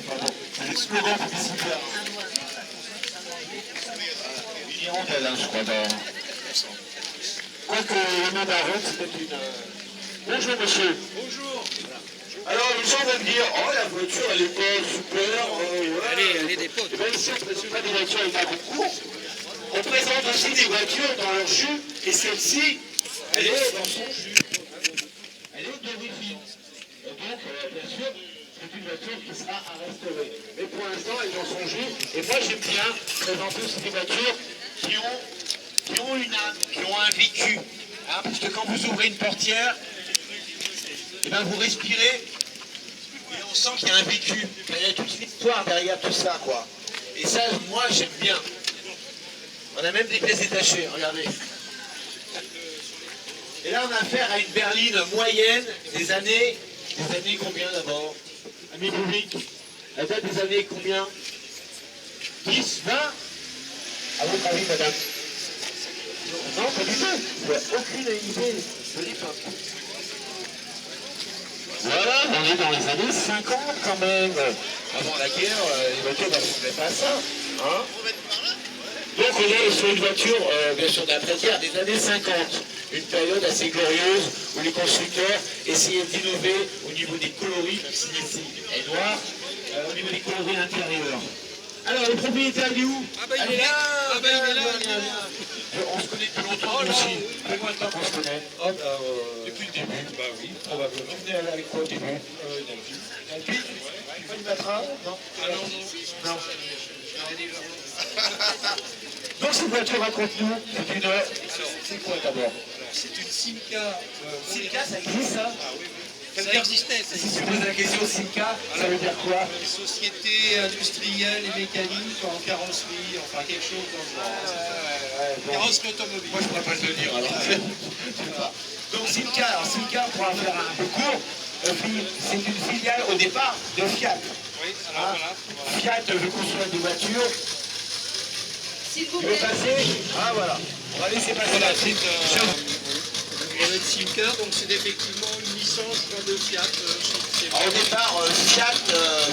Enfin bon, c'est le slogan publicitaire. Une hirondelle, hein, je crois, dans... Quoique le nom d'Aaron, c'était une... Bonjour monsieur. Bonjour. Alors les gens vont me dire, oh la voiture elle est pas super, Elle est des potes. Et bien ici on ne présente pas des voitures avec un concours, on présente aussi des voitures dans leur jus, et celle-ci, elle est dans son jus. Elle est d'origine. Et donc, bien sûr, c'est une voiture qui sera à restaurer. Mais pour l'instant, elle est dans son jus, et moi j'aime bien présenter aussi des voitures qui ont une âme, qui ont un vécu. Hein, parce que quand vous ouvrez une portière, et ben vous respirez et on sent qu'il y a un vécu. Il y a toute une histoire derrière tout ça, quoi. Et ça, moi, j'aime bien. On a même des pièces détachées, regardez. Et là, on a affaire à une berline moyenne des années combien d'abord? Ami public, elle date des années combien? 10, 20? À votre avis, madame? Non, pas du tout. Aucune idée. Je dis pas. Voilà, on est dans les années 50 quand même. Avant la guerre, les voitures ne ressemblaient pas à ça. Hein, donc on est sur une voiture, bien sûr d'après-guerre, des années 50. Une période assez glorieuse où les constructeurs essayaient d'innover au niveau des coloris, même si ici est noir, au niveau des coloris intérieurs. Alors le propriétaire il est où? Ah bah il est là. Ah bah il est là. On se connaît depuis longtemps aussi. Depuis combien de temps qu'on se connaît? Depuis le début. Bah oui, probablement. Tu venais avec quoi au début? Dans le pic. Pas du matra? Non. Ah non, non. Non. Donc cette voiture, raconte-nous, c'est une... C'est quoi d'abord? C'est une Simca. Simca, ça existe ça? Ah oui, oui. Ça existait. Si tu poses la question Simca, ça veut dire quoi? Société industrielle et mécanique en carrosserie, enfin quelque chose dans le genre. Bon. Carrosserie automobile. Moi je ne pourrais pas te le dire alors. Je sais pas. Donc Simca, alors Simca, pour en faire un peu court, c'est une filiale au départ de Fiat. Oui, alors voilà. Fiat veut construire des voitures. S'il vous Tu veux plaît. passer? Ah voilà. On va laisser passer Voilà, la c'est suite. brevet de Simca, donc c'est effectivement une licence de Fiat. Alors, au départ, Fiat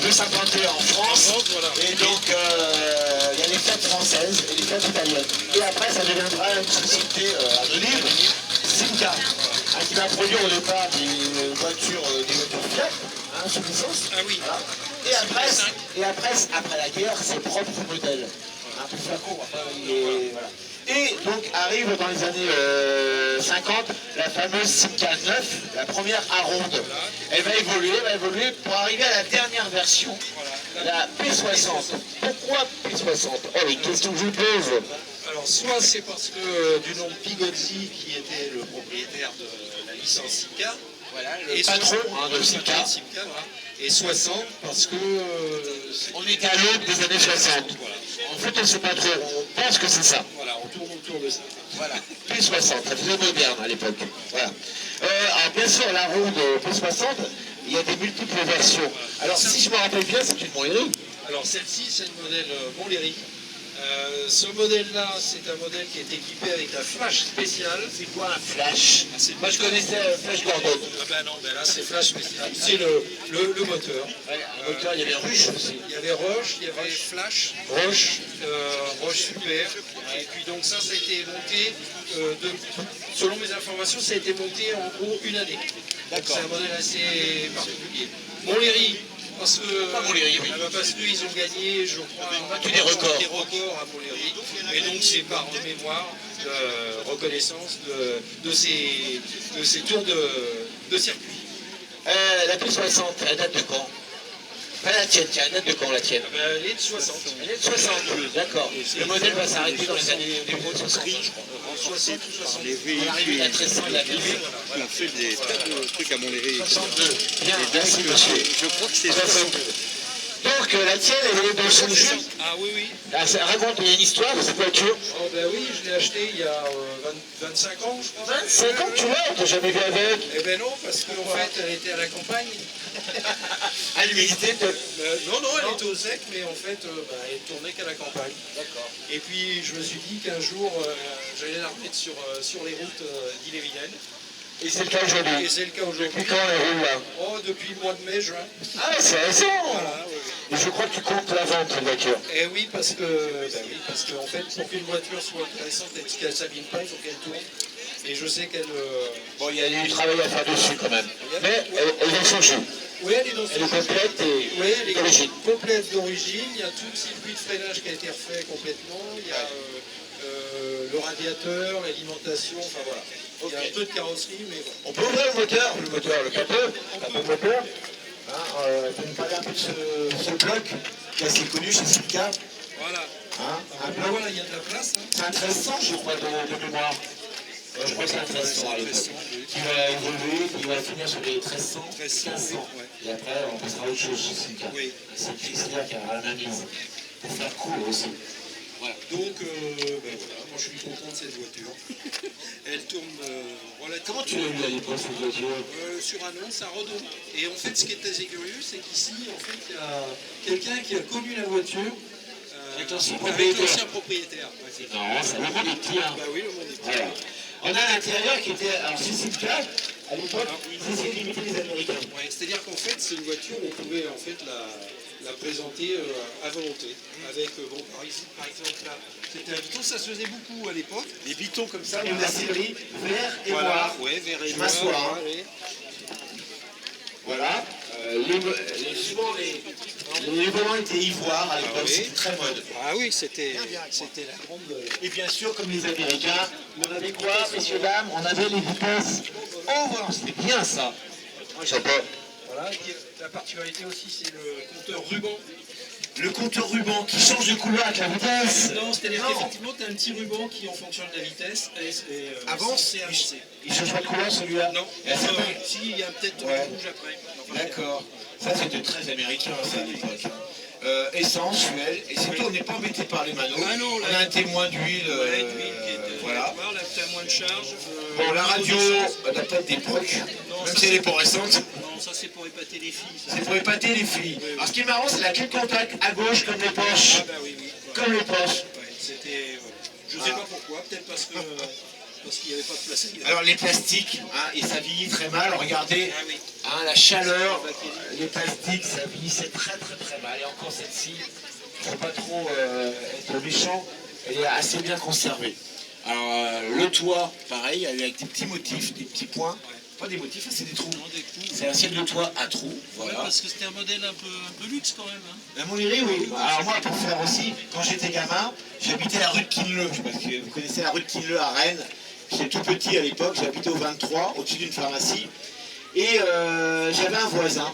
veut s'implanter en France. Voilà. Et donc, il y a les Fiat françaises et les Fiat italiennes. Et après, ça deviendra une société anonyme, Simca, qui va produire au départ des voitures Fiat, sous licence. Ah oui. Voilà. Et après la guerre, ses propres modèles. Un peu flacon, voilà. Et donc arrive dans les années 50 la fameuse Simca 9, la première Aronde. Elle va évoluer pour arriver à la dernière version, la P60. Pourquoi P60? Oh, les questions que je vous pose. Alors soit c'est parce que du nom Pigozzi qui était le propriétaire de la licence Simca, Voilà, et le patron de Simca. Voilà. Et 60 parce que On est à l'aube des années 60. voilà. En fait, on ne sait pas trop, on pense que c'est ça. Voilà, on tourne autour de ça. Voilà, P60, ça faisait moderne à l'époque. Voilà. Alors bien sûr, la ronde P60, il y a des multiples versions. Alors si je me rappelle bien, c'est une Montlhéry. Alors celle-ci, c'est le modèle Montlhéry. Ce modèle-là, c'est un modèle qui est équipé avec un flash spécial. C'est quoi un flash? Moi je connaissais Flash Gordon. Ah ben non, ben là c'est flash spécial. C'est le moteur. Un moteur, il y avait Ruche aussi. Il y avait Roche, il y avait Flash, Roche Super. Et puis donc ça a été monté, selon mes informations, ça a été monté en gros une année. D'accord. C'est un modèle assez particulier. Montlhéry, parce que Montlhéry, oui. parce qu'ils ont gagné, je crois, battu des records à Montlhéry. Et donc c'est par mémoire de reconnaissance de ces tours de circuit. La P60, elle date de quand? Pas la tienne, tiens, elle date de quand la tienne? Elle est de 60. Elle est de 60, d'accord. Le modèle va s'arrêter dans les années 60, je crois. En 60 ou 60. Les On arrive à 1300 de la ville. qui ont fait des tas de trucs à Montlhéry. 62. Bien, merci monsieur. Je crois que c'est 62. Donc la tienne, elle est dans son jus. Ah oui, oui. Ah, ça raconte, il y a une histoire de cette voiture. Oh ben oui, je l'ai acheté il y a 25 ans, je crois. 25 ans que tu l'as, t'as jamais vu avec. Eh ben non, parce qu'en fait, elle était à la campagne. À l'humidité, Non, elle était au sec, mais en fait, elle tournait qu'à la campagne. D'accord. Et puis, je me suis dit qu'un jour, j'allais la remettre sur les routes d'Ille-et-Vilaine. Et c'est le cas aujourd'hui. Et c'est le cas aujourd'hui. Depuis quand elle roule là? Oh, depuis le mois de mai, juin. Ah, c'est récent. Voilà, oui, oui. Et je crois que tu comptes la vente, cette voiture. Et oui, parce que, en fait, pour qu'une voiture soit intéressante et qu'elle ne s'abîme pas, il faut qu'elle tourne. Et je sais qu'elle... Bon, il y a du travail à faire dessus quand même. Mais elle va changer. Oui, elle est dans Elle est complète et oui, elle est d'origine. complète d'origine. Il y a tout le circuit de freinage qui a été refait complètement. Il y a le radiateur, l'alimentation, enfin voilà. Il y a un peu de carrosserie, mais bon. On peut ouvrir le capot moteur. Tu me parler un peu de ce bloc qui est assez connu chez Silka. Voilà. Hein, un bloc. Voilà, il y a de la place. Hein. C'est un 1300, je crois, de mémoire. Je crois que c'est un 1300 à l'époque. Qui va évoluer, qui va finir sur les 1300, 1500. Et après, on passera à autre chose chez Silka. Oui. C'est Chrysler qui a la main mise. Pour faire cool aussi. Voilà. Donc, voilà, moi je suis content de cette voiture. Elle tourne relativement. Comment tu l'as eu à l'époque, cette voiture? Sur annonce à Redon. Et en fait, ce qui est assez curieux, c'est qu'ici, en fait, il y a quelqu'un qui a connu la voiture Avec l'ancien propriétaire. Ouais, c'est ça. Non, ça va des petits, hein. Bah oui, le monde est petit. Voilà. On a l'intérieur qui était. Alors, c'est Silka, à l'époque, c'est limité les Américains. Ouais, c'est-à-dire qu'en fait, c'est une voiture où on pouvait en fait la présenter à volonté. Avec, bon, par exemple, là, c'était un Vito, ça se faisait beaucoup à l'époque. Les bitons comme ça, il y a la série vert et Voilà, noir. ouais, vert et Je noir. m'assois, hein. Ouais. Voilà. Souvent, les volants étaient ivoires à l'époque, Ah oui. c'était très mode. Ah oui, c'était la grande... Et bien sûr, comme les Américains, on avait quoi, messieurs, dames? On avait les vitesses au volant, c'était bien ça. Moi, j'adore. Voilà, la particularité aussi, c'est le compteur ruban. Le compteur ruban qui change de couleur avec la vitesse. Non, c'est-à-dire qu'effectivement, tu as un petit ruban qui, en fonction de la vitesse, Avance et avancer. Il change pas de couleur celui-là? Non, Et ça peut- si, il y a peut-être Ouais. rouge après. Enfin, D'accord. Ça, c'était très américain, ça, à l'époque. Essence, fuel, et c'est tout, on n'est pas embêté par les manos. Ah non, là, on a un témoin d'huile. ouais, d'huile qui était voilà. là, tu as moins de charge. Bon, la radio, on n'a pas des procs, Non, même ça, si elle est pas récente. Non, ça c'est pour épater les filles. Ça. C'est pour épater les filles. Alors, ce qui est marrant, c'est la clé de contact à gauche, comme les poches. Ah bah oui, oui. Ouais. Comme les poches. Ouais, c'était... Je sais pas pourquoi, peut-être parce qu'il n'y avait pas de place. Alors, les plastiques, hein, et ça vieillit très mal. Regardez, Ah oui. hein, la chaleur, les plastiques, ça vieillissait très mal. Et encore celle-ci, il ne faut pas trop être méchant, elle est assez bien conservée. Alors, le toit, pareil, avec des petits motifs, des petits points. Pas des motifs, c'est des trous. C'est un ciel de toit à trous. Voilà. Ouais, parce que c'était un modèle un peu luxe quand même. Hein. La Montlhéry, oui. Alors moi, pour faire aussi, quand j'étais gamin, j'habitais la rue de Quinleux. Je sais pas si vous connaissez la rue de Quinleux à Rennes. J'étais tout petit à l'époque, j'habitais au 23, au-dessus d'une pharmacie. Et j'avais un voisin,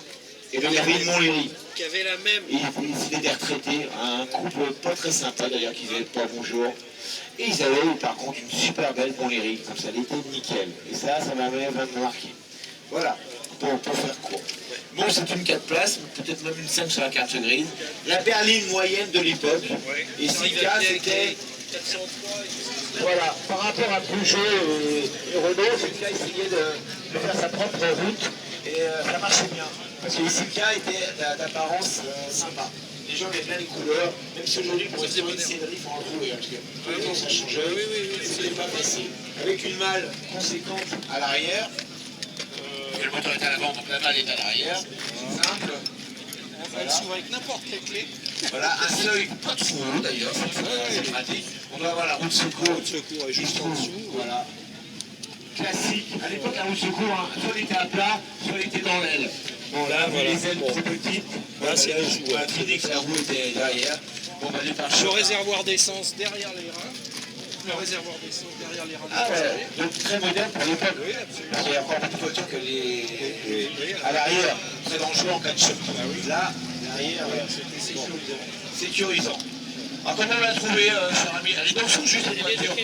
et il y avait une Montlhéry. Qui avait la même. Et ils étaient des retraités, un couple pas très sympa d'ailleurs, qui n'avaient pas bonjour. Et ils avaient par contre une super belle Montlhéry, comme ça, elle était nickel. Et ça m'avait vraiment marqué. Voilà, pour faire court. Bon, c'est une 4 places, peut-être même une 5 sur la carte grise. La berline moyenne de l'époque. Ouais. Et Silka, c'était... 403. Voilà, par rapport à Peugeot et Renault, Silka essayait de faire sa propre route. Et ça marchait bien. Parce que les Silka étaient d'apparence sympa. Les gens aimaient bien les couleurs, même si aujourd'hui pour rester une scénerie, il faut en trouver. Parce que tout le temps ça changeait. C'était pas facile. Avec une malle conséquente à l'arrière. Le moteur est à l'avant, donc la malle est à l'arrière. Simple. Elle s'ouvre avec n'importe quelle clé. Voilà, un seuil pas trop haut d'ailleurs, c'est pratique. On doit avoir la roue de secours. Secours est juste en dessous. Voilà. Classique. À l'époque, la roue de secours, hein, soit elle était à plat, soit elle était dans l'aile. Bon, là, Voilà. les ailes trop petites. Là, c'est dessous. On a triné que la roue était derrière. Bon, bah, les Le pare-chocs. réservoir d'essence derrière les reins. Le réservoir d'essence derrière les reins. Ah ouais, donc très moderne pour l'époque. Oui, absolument. Parce qu'il y a encore beaucoup de voitures que à l'arrière, très dangereux en cas de choc. Là, l'arrière, C'était sécurisant. sécurisant. Alors comment on l'a trouvée, cher ami? Elle est dans son juste, cette voiture.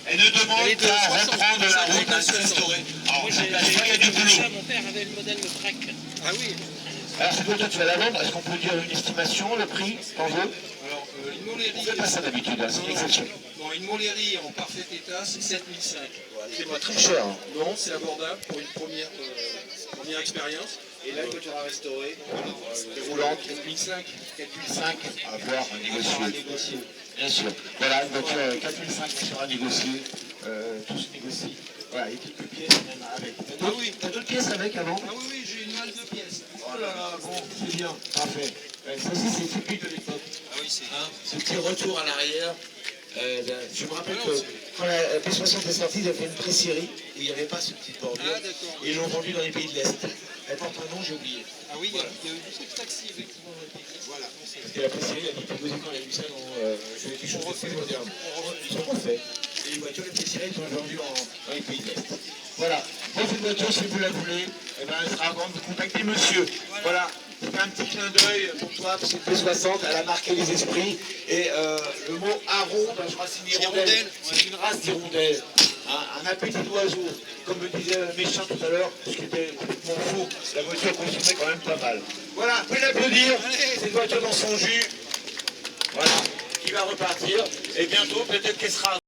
Elle ne demande Elle est de qu'à 60, reprendre la route à 60. restaurer. Alors, Moi, je ne cache pas, il y a du boulot. mon père avait le modèle de Track. Ah oui. Alors, cette voiture, tu vas la vendre. Est-ce qu'on peut dire une estimation, le prix, t'en veux? Alors, une Montlhéry. On fait pas ça d'habitude, hein, c'est une exception. Bon, une Montlhéry en parfait état, c'est 7005. C'est pas très cher. Hein. Non, c'est abordable pour une première expérience. Et là, une voiture à restaurer, roulante, 4005, 4005, à voir, à négocier. Bien sûr. Voilà, une voiture 4005 qui sera négociée, tout se négocie. Voilà, et quelques pièces même avec. Ah oui. T'as d'autres pièces avec avant? Ah oui, oui, j'ai une malle de pièces. Oh là là, bon, c'est bien, parfait. Ça aussi, c'est typique de l'époque. Ah oui, c'est. Hein, ce petit retour à l'arrière. Je me rappelle que quand la P60 est sortie, ils avaient fait une pré-série où il n'y avait pas ce petit bordure. Ah, d'accord. Et ils l'ont vendu dans les pays de l'Est. Elle porte un nom, j'ai oublié. Ah oui, Voilà. il y a eu beaucoup de taxis, effectivement, dans les pays. Voilà. Parce que la pré-série, la Diffusée, quand elle a vu ça, c'est quelque chose de très moderne. Ils sont refaits. Et les voitures, les pré-séries sont vendues dans les pays de l'Est. Voilà. Bon, cette voiture, si vous la voulez, eh ben, elle sera à vendre. Vous contactez monsieur. Voilà. C'est un petit clin d'œil pour toi, parce que P60, elle a marqué les esprits. Et le mot aron, ben, je crois que c'est une hirondelle. C'est une race d'hirondelle. Un appétit d'oiseau. Comme me disait Méchin tout à l'heure, ce qui était complètement faux. La voiture consommait quand même pas mal. Voilà, vous pouvez l'applaudir. Cette voiture dans son jus. Voilà. Qui va repartir. Et bientôt, peut-être qu'elle sera